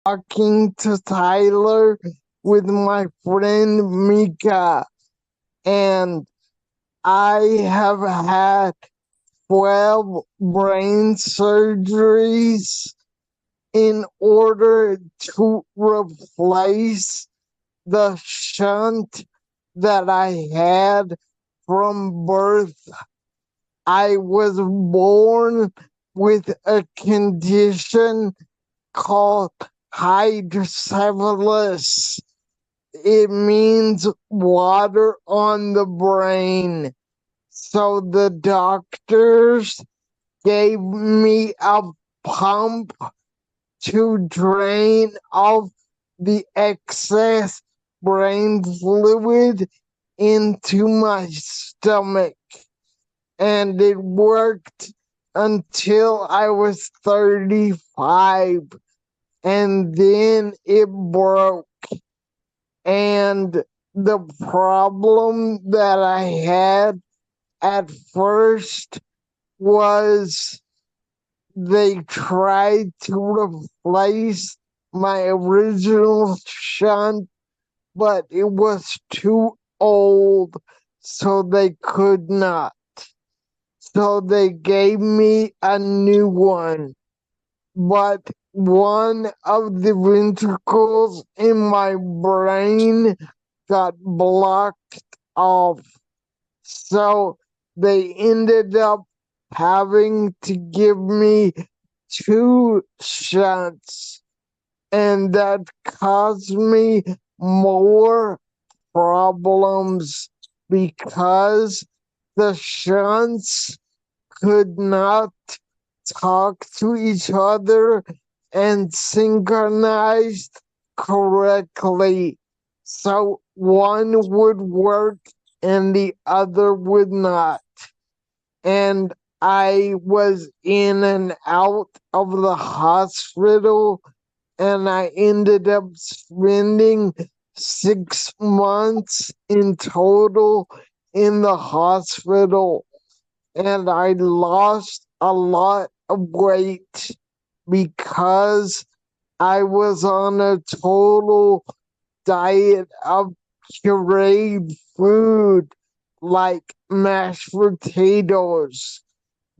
talking to Tyler with my friend Mica, and I have had 12 brain surgeries in order to replace the shunt that I had from birth. I was born with a condition called hydrocephalus. It means water on the brain. So the doctors gave me a pump to drain off the excess brain fluid into my stomach. And it worked until I was 35. And then it broke. And the problem that I had at first was they tried to replace my original shunt, but it was too old, so they could not. So they gave me a new one. But one of the ventricles in my brain got blocked off. So they ended up having to give me two shots, and that caused me more problems because the shunts could not talk to each other and synchronize correctly. So one would work and the other would not. And I was in and out of the hospital, and I ended up spending 6 months in total in the hospital. And I lost a lot of weight because I was on a total diet of pureed food like mashed potatoes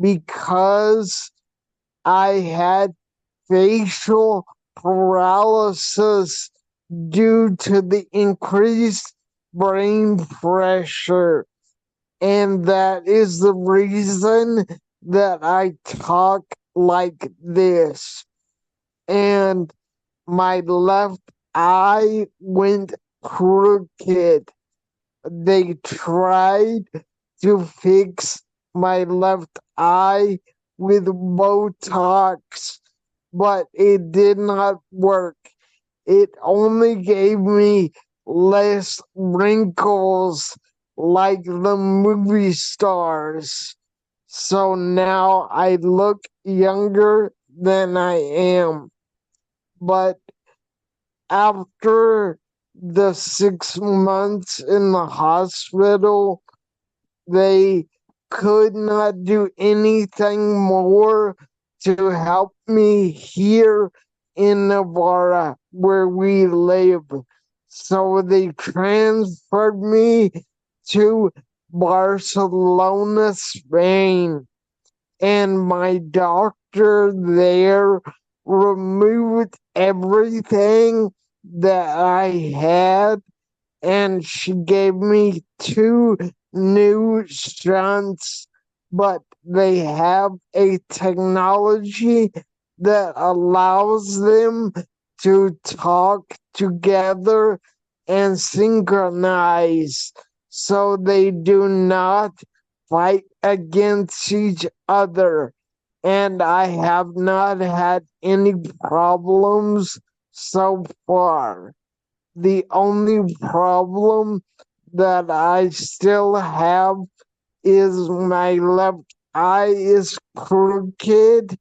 because I had facial paralysis due to the increased brain pressure. And that is the reason that I talk like this. And my left eye went crooked. They tried to fix my left eye with Botox, but it did not work. It only gave me less wrinkles like the movie stars. So now I look younger than I am. But after the 6 months in the hospital, they could not do anything more to help me here in Navarra where we live. So they transferred me to Barcelona, Spain. And my doctor there removed everything that I had, and she gave me two new shunts, but they have a technology that allows them to talk together and synchronize so they do not fight against each other. And I have not had any problems so far. The only problem that I still have is my left eye is crooked,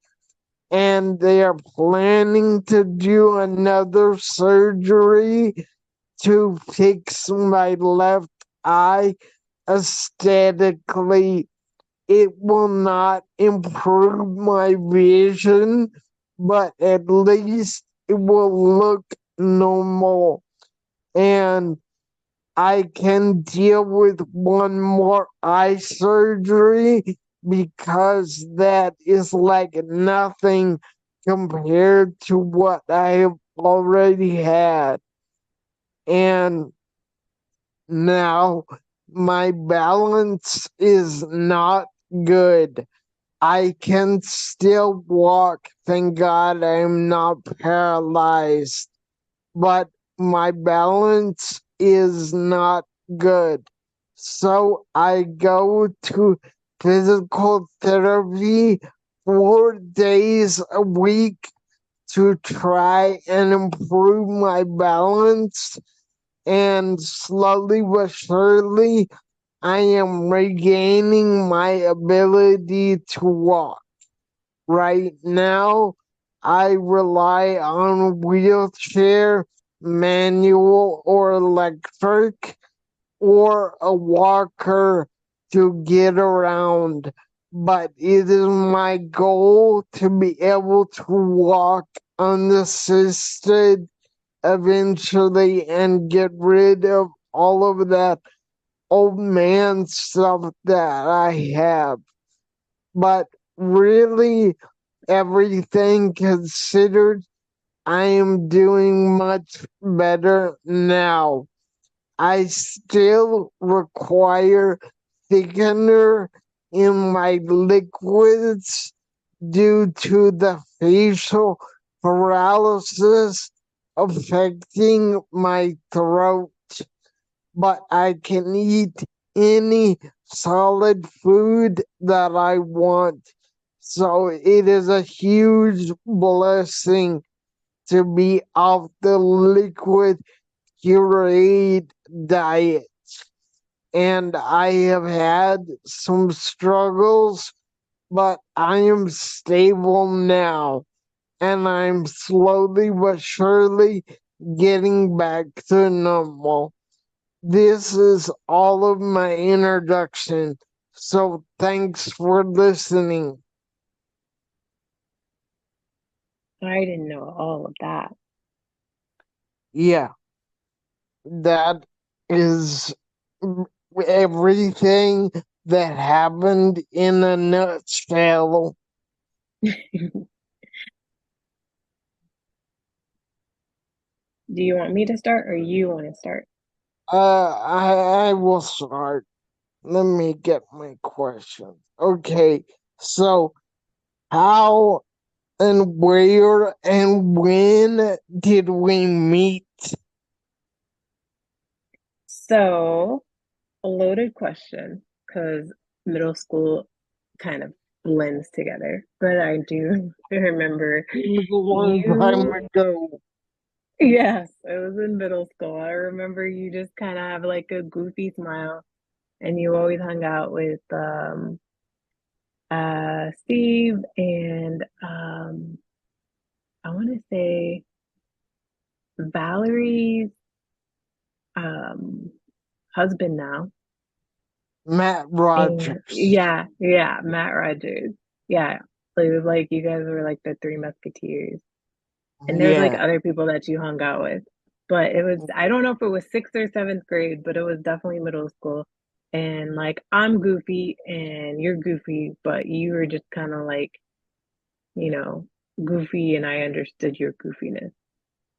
and they are planning to do another surgery to fix my left eye aesthetically. It will not improve my vision, but at least it will look normal, and I can deal with one more eye surgery because that is like nothing compared to what I have already had. And now my balance is not good. I can still walk. Thank God I'm not paralyzed, but my balance is not good. So I go to physical therapy 4 days a week to try and improve my balance. And slowly but surely, I am regaining my ability to walk. Right now, I rely on wheelchair, manual or electric, or a walker to get around. But it is my goal to be able to walk unassisted eventually and get rid of all of that old man stuff that I have. But really, everything considered, I am doing much better now. I still require thickener in my liquids due to the facial paralysis affecting my throat, but I can eat any solid food that I want. So it is a huge blessing to be off the liquid pureed diet. And I have had some struggles, but I am stable now. And I'm slowly but surely getting back to normal. This is all of my introduction. So thanks for listening. I didn't know all of that. Yeah, that is everything that happened in a nutshell. Do you want me to start or you want to start? I will start. Let me get my questions. Okay, so how and where and when did we meet? So, a loaded question because middle school kind of blends together. But I do remember It was a long time you, ago. yes, it was in middle school. I remember you just kind of have like a goofy smile and you always hung out with Steve and I want to say Valerie's um husband now. Matt And Rogers. yeah, Matt Rogers. Yeah. So it was like you guys were like the Three Musketeers. And there's like Yeah. other people that you hung out with. But it was, I don't know if it was sixth or seventh grade, but it was definitely middle school. And like I'm goofy and you're goofy, but you were just kind of like, you know, goofy and I understood your goofiness.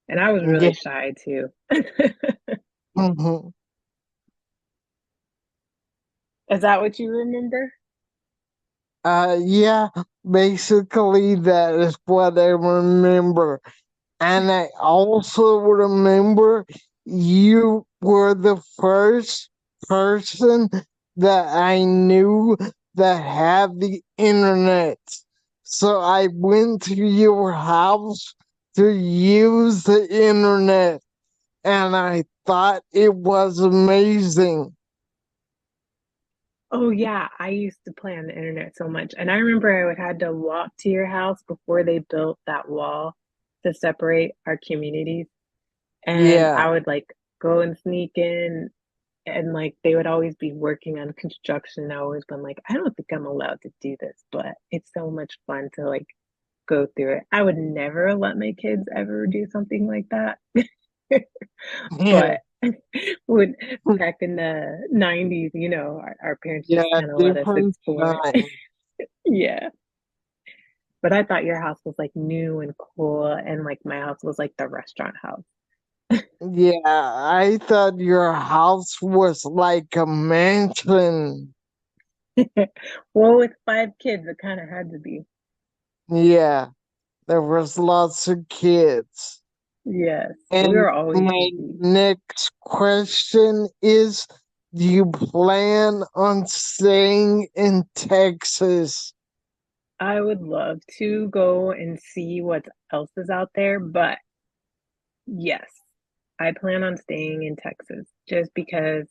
And I was Yeah. really shy too. Mhm. Is that what you remember? Yeah, basically that is what I remember. And I also remember you were the first person that I knew that had the internet. So I went to your house to use the internet, and I thought it was amazing. Oh yeah, I used to play on the internet so much. And I remember I would had to walk to your house before they built that wall to separate our communities. And Yeah, I would like go and sneak in and like they would always be working on construction. I always been like, I don't think I'm allowed to do this, but it's so much fun to like go through it. I would never let my kids ever do something like that. Yeah, But when back in the 90s, our parents just yeah, kind of let us different explore. time. Yeah. But I thought your house was like new and cool, and like my house was like the restaurant house. Yeah, I thought your house was like a mansion. Well, with 5 kids, it kind of had to be. Yeah, there was lots of kids. Yes, we And were always my busy. next question is, do you plan on staying in Texas? I would love to go and see what else is out there, but yes, I plan on staying in Texas just because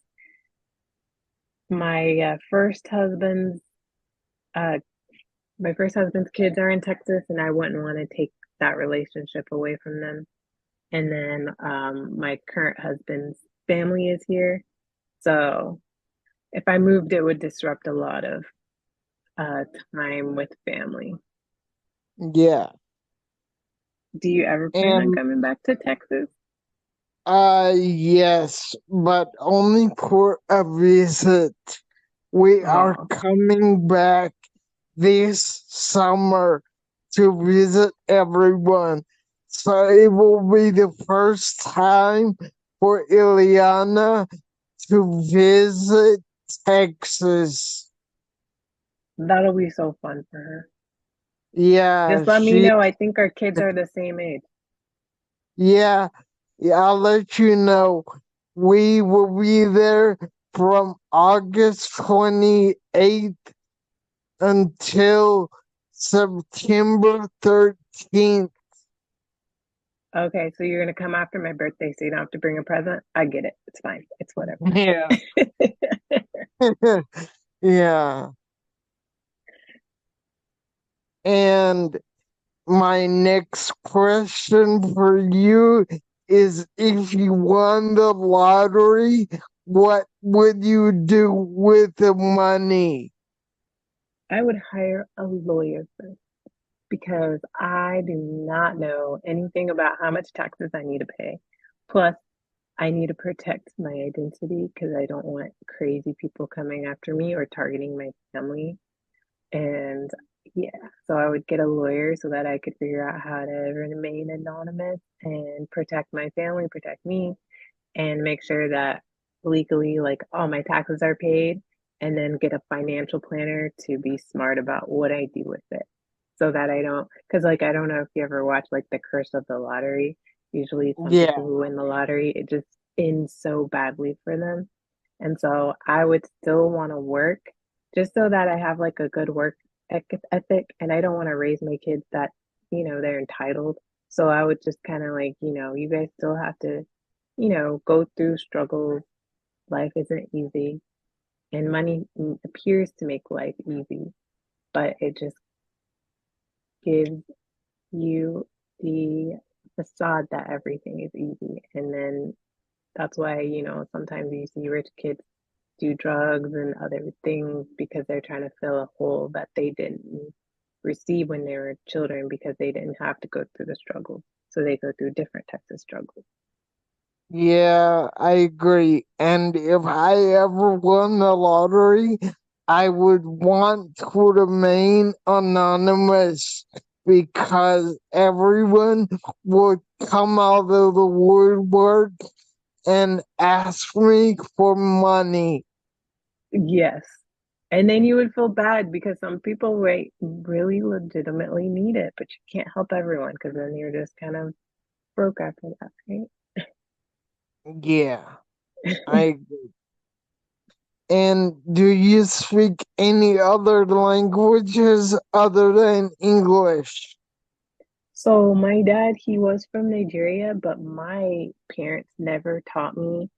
my uh, first husband's kids are in Texas, and I wouldn't want to take that relationship away from them. And then my current husband's family is here, so if I moved, it would disrupt a lot of uh, time with family. Yeah. Do you ever plan on And coming back to Texas? yes, but only for a visit. We are Oh, coming back this summer to visit everyone. So it will be the first time for Eliana to visit Texas. that'll be so fun for her. Yeah, Just let me she, know. I think our kids are the same age. yeah, yeah, I'll let you know. We will be there from August 28th until September 13th. Okay, so you're gonna come after my birthday, so you don't have to bring a present. I get it. It's fine. It's whatever. Yeah. Yeah. And my next question for you is, if you won the lottery, what would you do with the money? I would hire a lawyer first because I do not know anything about how much taxes I need to pay. Plus, I need to protect my identity because I don't want crazy people coming after me or targeting my family. And yeah, so I would get a lawyer so that I could figure out how to remain anonymous and protect my family, protect me, and make sure that legally, like, all my taxes are paid, and then get a financial planner to be smart about what I do with it. So that I don't, because like, I don't know if you ever watch like The Curse of the Lottery. Usually, some people Yeah. who win the lottery, it just ends so badly for them. And so I would still want to work just so that I have like a good work ethic, and I don't want to raise my kids that, they're entitled. So I would just kind of like, you guys still have to, go through struggles. Life isn't easy, and money appears to make life easy, but it just gives you the facade that everything is easy. And then that's why, sometimes you see rich kids do drugs and other things because they're trying to fill a hole that they didn't receive when they were children because they didn't have to go through the struggle. So they go through different types of struggles. Yeah, I agree. And if I ever won the lottery, I would want to remain anonymous because everyone would come out of the woodwork and ask me for money. Yes. And then you would feel bad because some people really legitimately need it, but you can't help everyone because then you're just kind of broke after that, right? Yeah, I and do you speak any other languages other than English? So my dad, he was from Nigeria, but my parents never taught me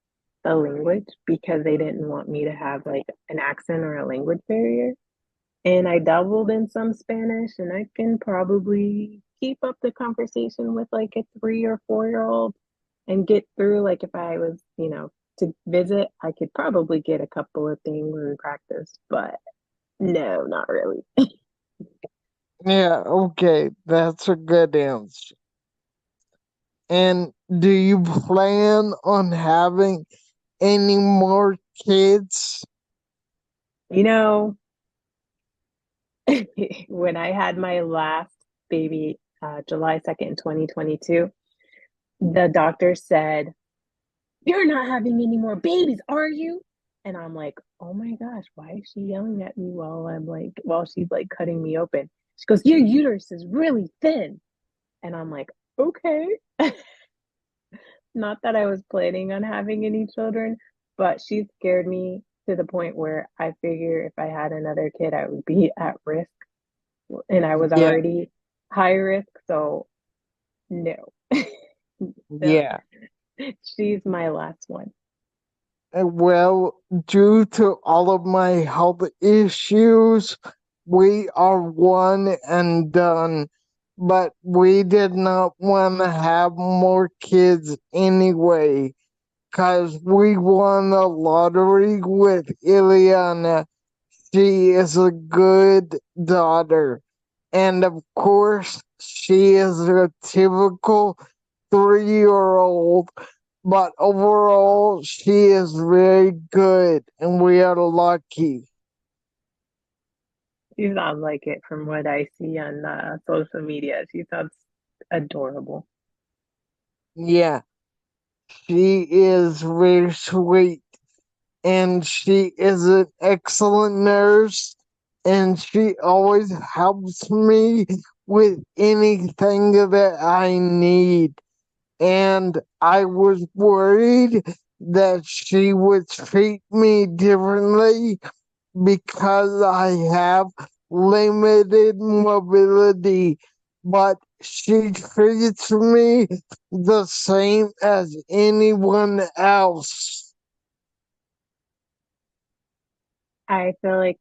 the language because they didn't want me to have like an accent or a language barrier. And I dabbled in some Spanish, and I can probably keep up the conversation with like a 3 or 4 year old and get through. Like if I was, to visit, I could probably get a couple of things and practice, but no, not really. Yeah, okay, that's a good answer. And do you plan on having any more kids? You know, when I had my last baby, July 2nd, 2022, the doctor said, "You're not having any more babies, are you?" And I'm like, "Oh my gosh, why is she yelling at me while she's like cutting me open?" She goes, "Your uterus is really thin." And I'm like, "Okay." Not that I was planning on having any children, but she scared me to the point where I figure if I had another kid, I would be at risk. And I was Yeah, already high risk, so no. So yeah. she's my last one. Well, due to all of my health issues, we are one and done. But we did not want to have more kids anyway, because we won the lottery with Eliana. She is a good daughter. And of course, she is a typical 3-year old, but overall, she is very good, and we are lucky. She sounds like it from what I see on social media. She sounds adorable. Yeah, she is very sweet, and she is an excellent nurse, and she always helps me with anything that I need. And I was worried that she would treat me differently because I have limited mobility, but she treats me the same as anyone else. I feel like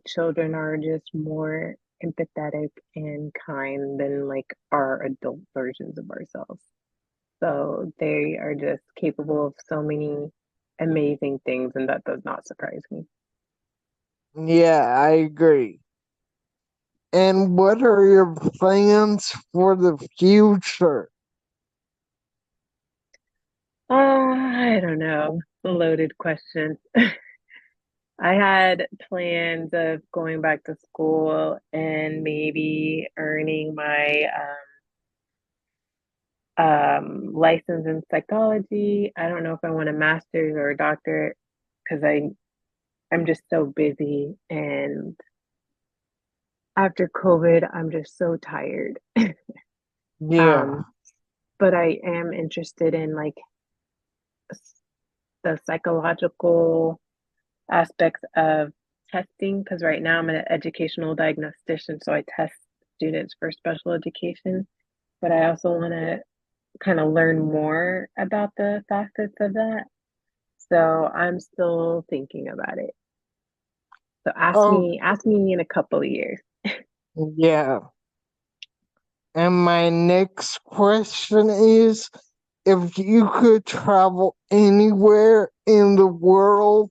children are just more empathetic and kind than like our adult versions of ourselves. So they are just capable of so many amazing things, and that does not surprise me. Yeah, I agree. And what are your plans for the future? I don't know. It's a loaded question. I had plans of going back to school and maybe earning my license in psychology. I don't know if I want a master's or a doctorate because I'm just so busy, and after COVID, I'm just so tired. Yeah. Um, but I am interested in like the psychological aspects of testing because right now I'm an educational diagnostician, so I test students for special education. But I also want to kind of learn more about the facets of that. So I'm still thinking about it. So Oh, ask me in a couple of years. yeah. And my next question is, if you could travel anywhere in the world,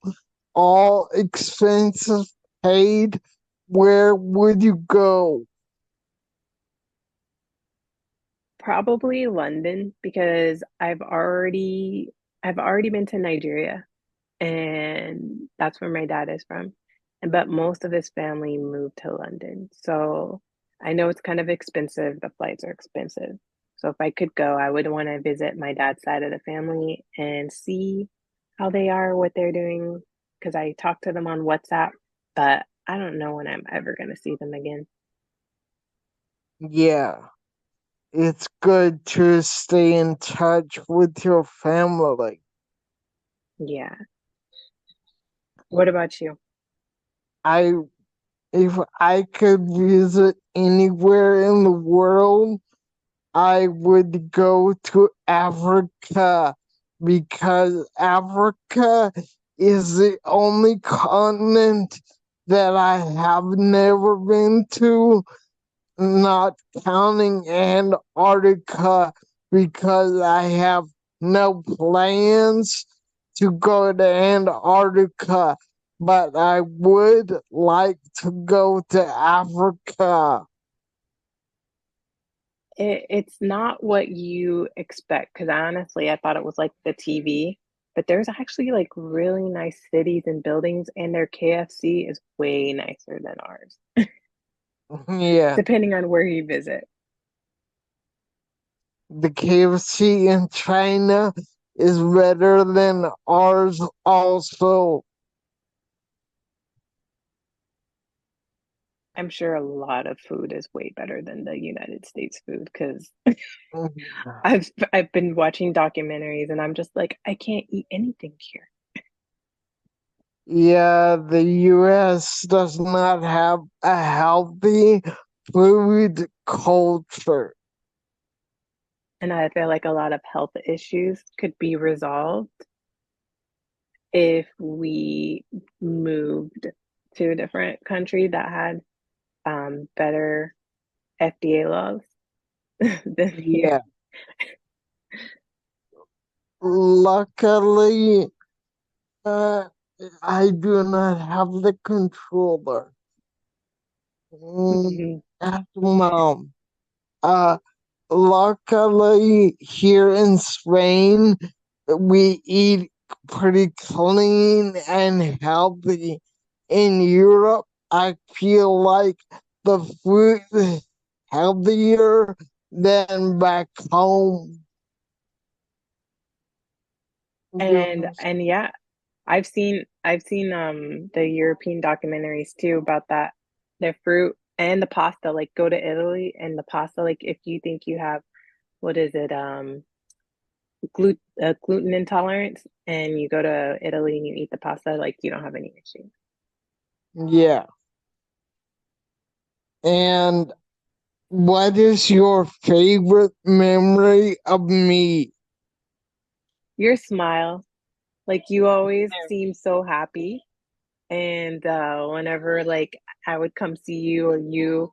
all expenses paid, where would you go? Probably London because I've already been to Nigeria, and that's where my dad is from. And but most of his family moved to London. So I know it's kind of expensive. The flights are expensive. So if I could go, I would want to visit my dad's side of the family and see how they are, what they're doing, because I talk to them on WhatsApp, but I don't know when I'm ever going to see them again. Yeah, it's good to stay in touch with your family. Yeah. What about you? I if I could visit anywhere in the world, I would go to Africa because Africa is the only continent that I have never been to, not counting Antarctica, because I have no plans to go to Antarctica, but I would like to go to Africa. It's not what you expect because honestly, I thought it was like the TV, but there's actually like really nice cities and buildings, and their KFC is way nicer than ours, Yeah, depending on where you visit. the KFC in China is better than ours also. I'm sure a lot of food is way better than the United States food because I've been watching documentaries and I'm just like, I can't eat anything here. Yeah, the US does not have a healthy food culture. And I feel like a lot of health issues could be resolved if we moved to a different country that had better FDA laws than here. Yeah, luckily, uh, I do not have the controller. At mom. Uh, Luckily, here in Spain, we eat pretty clean and healthy. In Europe, I feel like the food is healthier than back home. And yeah, I've seen the European documentaries too about that. The fruit and the pasta, like go to Italy and the pasta, like if you think you have what is it, gluten intolerance and you go to Italy and you eat the pasta, like you don't have any issue. Yeah. And what is your favorite memory of me? Your smile, like you always seem so happy. And whenever like I would come see you or you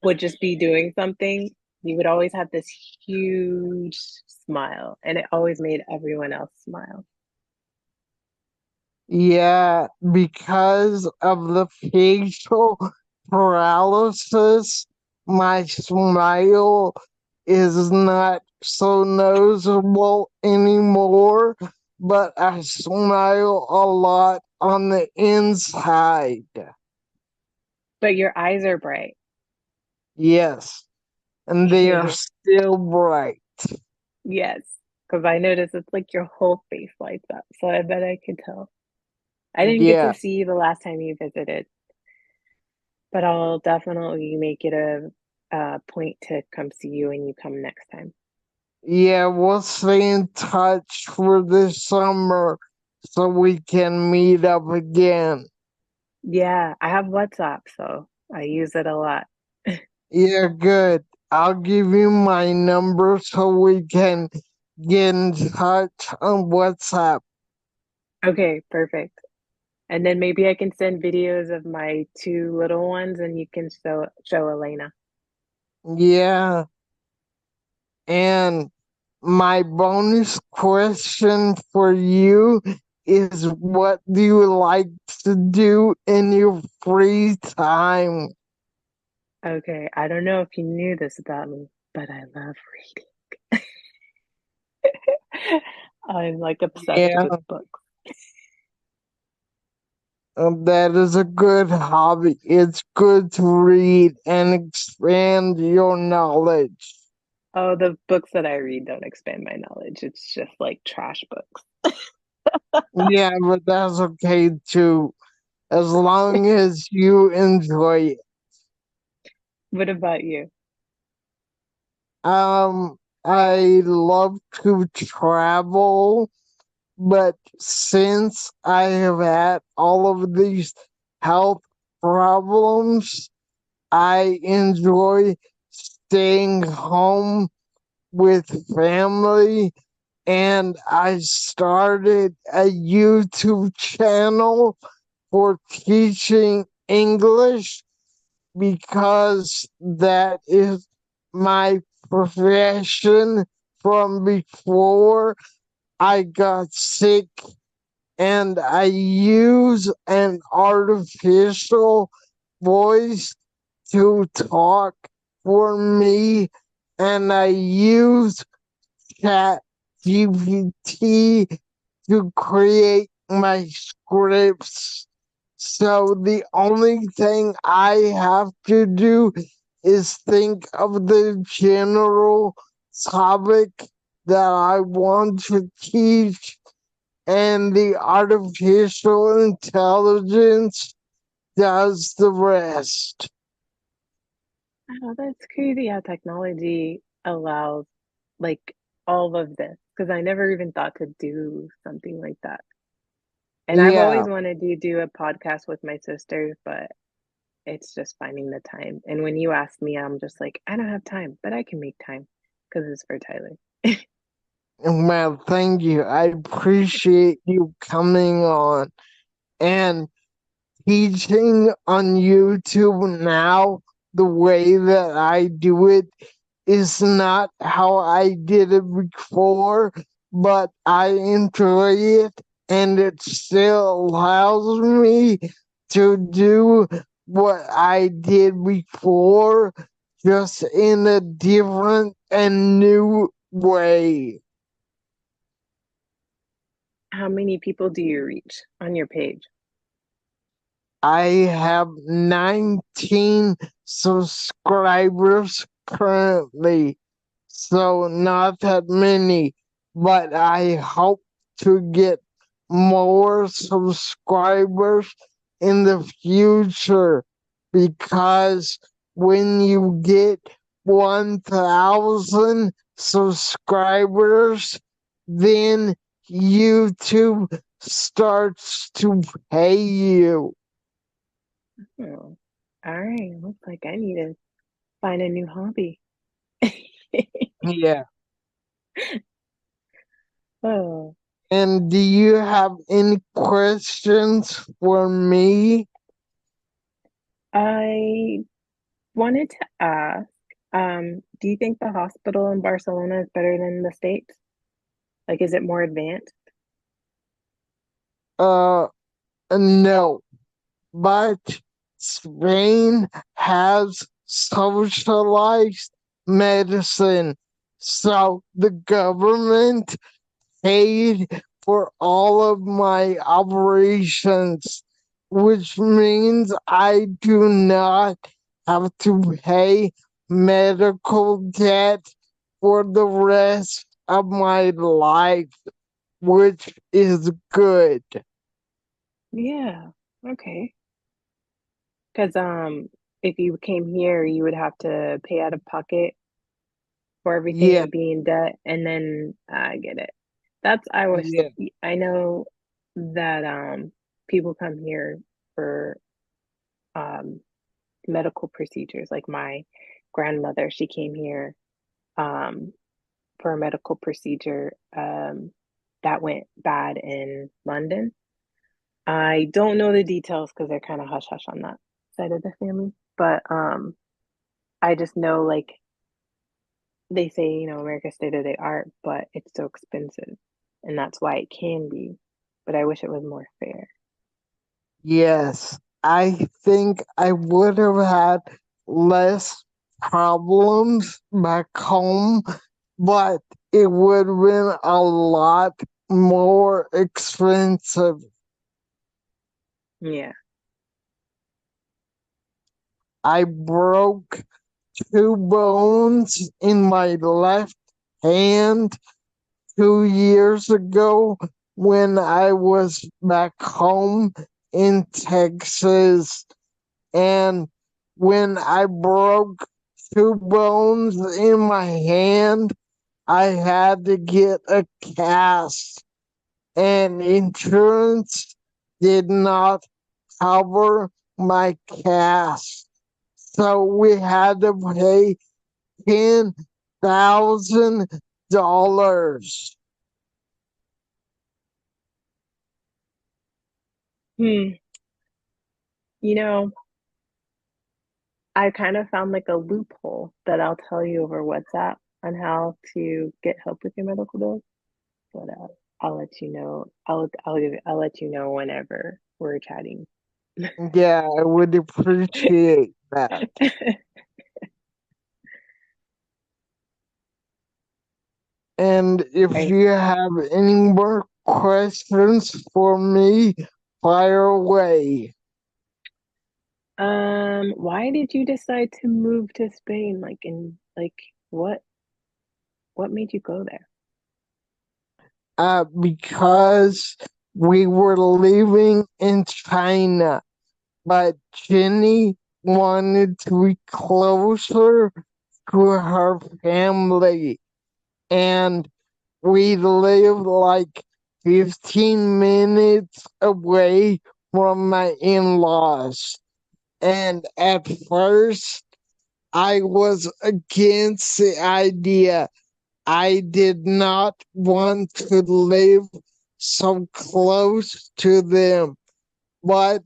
would just be doing something, you would always have this huge smile, and it always made everyone else smile. Yeah, because of the facial paralysis, my smile is not so noticeable anymore, but I smile a lot on the inside. But your eyes are bright. Yes, and they are still bright. Yes, because I noticed it's like your whole face lights up. So I bet I could tell. I didn't get to Yeah, see you the last time you visited, but I'll definitely make it a point to come see you when you come next time. yeah, we'll stay in touch for this summer so we can meet up again. Yeah, I have WhatsApp, so I use it a lot. Yeah, good. I'll give you my number so we can get in touch on WhatsApp. Okay, perfect. And then maybe I can send videos of my two little ones and you can show Elena. Yeah, and my bonus question for you is what do you like to do in your free time? Okay, I don't know if you knew this about me, but I love reading. I'm like obsessed Yeah, with books. that is a good hobby. It's good to read and expand your knowledge. Oh, the books that I read don't expand my knowledge. It's just like trash books. Yeah, but that's okay too, as long as you enjoy it. What about you? I love to travel, but since I have had all of these health problems, I enjoy staying home with family, and I started a YouTube channel for teaching English because that is my profession from before I got sick, and I use an artificial voice to talk for me, and I use Chat GPT to create my scripts. So the only thing I have to do is think of the general topic that I want to teach, and the artificial intelligence does the rest. Oh, that's crazy how technology allows like all of this because I never even thought to do something like that. And I've Yeah, always wanted to do a podcast with my sisters, but it's just finding the time. And when you ask me, I'm just like, I don't have time, but I can make time because it's for Tyler. well, thank you. I appreciate you coming on. And teaching on YouTube now, the way that I do it is not how I did it before, but I enjoy it, and it still allows me to do what I did before, just in a different and new way. How many people do you reach on your page? I have 19 subscribers currently, so not that many, but I hope to get more subscribers in the future, because when you get 1,000 subscribers, then YouTube starts to pay you. Oh, all right. Looks like I need to find a new hobby. Yeah. Oh, And do you have any questions for me? I wanted to ask, do you think the hospital in Barcelona is better than the States? Like, is it more advanced? Uh, no, but Spain has socialized medicine, so the government paid for all of my operations, which means I do not have to pay medical debt for the rest of my life, which is good. Yeah. Okay. Because if you came here, you would have to pay out of pocket for everything Yeah, and be in debt, and then I get it. That's I wish yeah, I know that people come here for um medical procedures. Like my grandmother, she came here um for a medical procedure that went bad in London. I don't know the details because they're kind of hush hush on that side of the family, but I just know like they say, America's state of the art, but it's so expensive. And that's why it can be. But I wish it was more fair. yes. I think I would have had less problems back home, but it would have been a lot more expensive. Yeah. I broke two bones in my left hand 2 years ago when I was back home in Texas. And when I broke two bones in my hand, I had to get a cast, and insurance did not cover my cast. So we had to pay $10,000. Hmm. You know, I kind of found like a loophole that I'll tell you over WhatsApp on how to get help with your medical bills. But I'll let you know. I'll let you know whenever we're chatting. Yeah, I would appreciate that. if Right. you have any more questions for me, fire away. Why did you decide to move to Spain? What what made you go there? Because we were living in China, but Jenny wanted to be closer to her family, and we live like 15 minutes away from my in-laws. And at first, I was against the idea. I did not want to live so close to them, but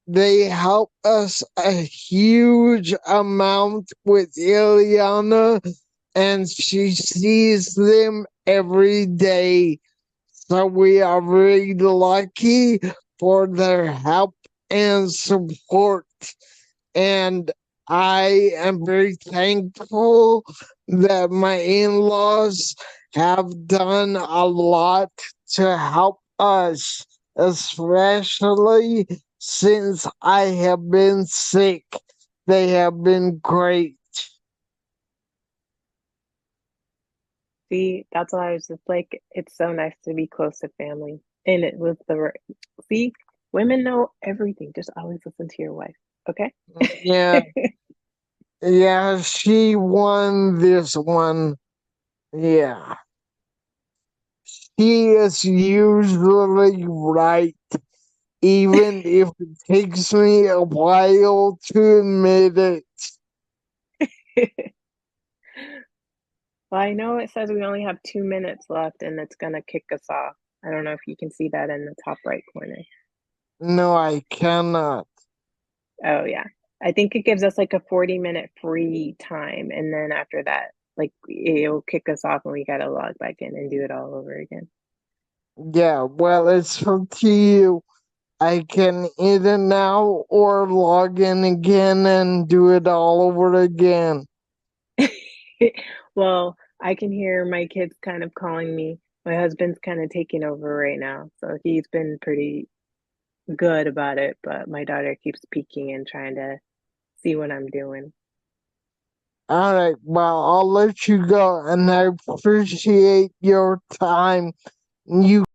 they help us a huge amount with Eliana, and she sees them every day. So we are very lucky for their help and support. And I am very thankful that my in laws have done a lot to help us, especially since I have been sick. They have been great. See, that's why I was just like, it's so nice to be close to family. And it was see, women know everything. Just always listen to your wife, okay? Yeah, yeah, she won this one. Yeah, she is usually right, even if it takes me a while to admit it. Well, I know it says we only have 2 minutes left and it's gonna kick us off. I don't know if you can see that in the top right corner. No, I cannot. Oh yeah. I think it gives us like a 40-minute free time, and then after that, like it'll kick us off and we gotta log back in and do it all over again. Yeah, well, it's up to you. I can either now or log in again and do it all over again. Well, I can hear my kids kind of calling me. My husband's kind of taking over right now, so he's been pretty good about it, but my daughter keeps peeking and trying to see what I'm doing. All right, well, I'll let you go, and I appreciate your time. You